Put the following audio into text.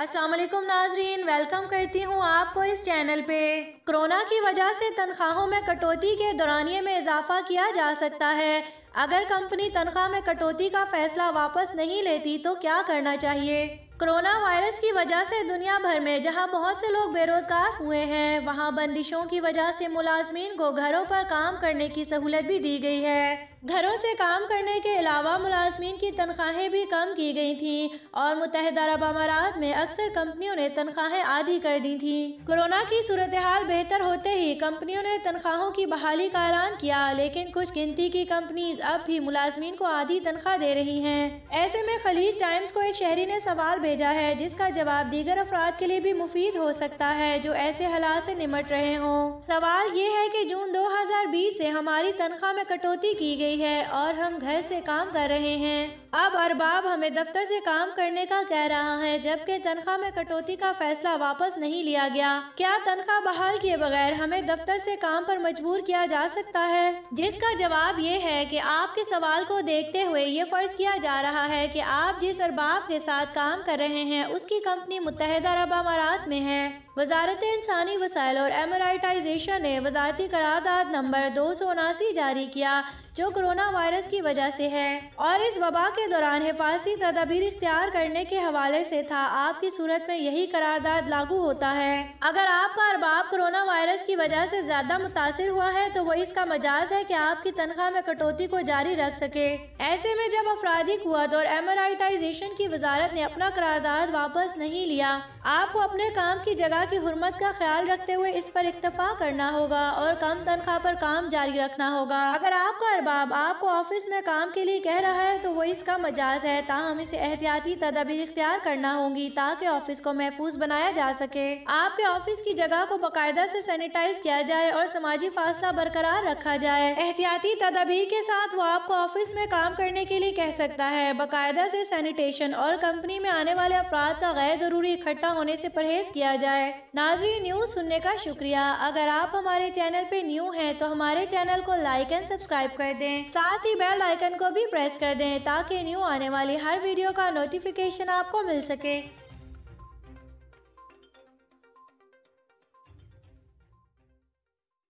अस्सलाम वालेकुम नाजरीन, वेलकम करती हूँ आपको इस चैनल पे। कोरोना की वजह से तनख्वाहों में कटौती के दौरानिये में इजाफा किया जा सकता है। अगर कंपनी तनख्वाह में कटौती का फैसला वापस नहीं लेती तो क्या करना चाहिए? कोरोना वायरस की वजह से दुनिया भर में जहां बहुत से लोग बेरोजगार हुए हैं, वहां बंदिशों की वजह से मुलाजमीन को घरों पर काम करने की सहूलत भी दी गई है। घरों से काम करने के अलावा मुलाजमीन की तनख्वाहें भी कम की गई थीं और मुत्तहिदा अरब अमारात में अक्सर कंपनियों ने तनख्वाहें आधी कर दी थीं। कोरोना की सूरत हाल बेहतर होते ही कंपनियों ने तनख्वाहों की बहाली का ऐलान किया, लेकिन कुछ गिनती की कंपनीज अब भी मुलाजमीन को आधी तनख्वाह दे रही हैं। ऐसे में खलीज टाइम्स को एक शहरी ने सवाल भेजा है, जिसका जवाब दीगर अफराद के लिए भी मुफीद हो सकता है जो ऐसे हालात से निमट रहे हों। सवाल ये है कि जून 2020 से हमारी तनख्वाह में कटौती की गई है और हम घर से काम कर रहे हैं। अब अरबाब हमें दफ्तर से काम करने का कह रहा है, जबकि तनख्वाह में कटौती का फैसला वापस नहीं लिया गया। क्या तनख्वाह बहाल किए बगैर हमें दफ्तर से काम पर मजबूर किया जा सकता है? जिसका जवाब ये है कि आपके सवाल को देखते हुए ये फर्ज किया जा रहा है कि आप जिस अरबाब के साथ काम कर रहे हैं उसकी कंपनी मुत्तहिदा अरब अमारात में है। वजारत इंसानी वसाइल और एमराइटाइजेशन ने वजारती करारदाद नंबर 279 जारी किया, जो कोरोना वायरस की वजह से है और इस वबा के दौरान हिफाजती तदाबीर इख्तियार करने के हवाले से था। आपकी सूरत में यही करारदाद लागू होता है। अगर आपका अरबाब कोरोना वायरस की वजह से ज्यादा मुतासिर हुआ है तो वो इसका मजाज है कि आपकी तनख्वाह में कटौती को जारी रख सके। ऐसे में जब अफरादी कुव्वत और एमराइटाइजेशन की वजारत ने अपना करारदाद वापस नहीं लिया, आपको अपने काम की जगह की हुर्मत का ख्याल रखते हुए इस पर इक्तफा करना होगा और कम तनख्वाह पर काम जारी रखना होगा। अगर आपका अरबाब आपको ऑफिस में काम के लिए कह रहा है तो वो इसका मजाज है, ताहम इसे एहतियाती तदाबीर इख्तियार करना होंगी ताकि ऑफिस को महफूज बनाया जा सके। आपके ऑफिस की जगह को बाकायदा से सैनिटाइज किया जाए और समाजी फासला बरकरार रखा जाए। एहतियाती तदाबीर के साथ वो आपको ऑफिस में काम करने के लिए कह सकता है। बाकायदा से सैनिटेशन और कंपनी में आने वाले अफराद का गैर जरूरी इकट्ठा होने से परहेज किया जाए। नाज़रीन, न्यूज़ सुनने का शुक्रिया। अगर आप हमारे चैनल पे न्यू हैं तो हमारे चैनल को लाइक एंड सब्सक्राइब कर दें, साथ ही बेल आइकन को भी प्रेस कर दें ताकि न्यू आने वाली हर वीडियो का नोटिफिकेशन आपको मिल सके।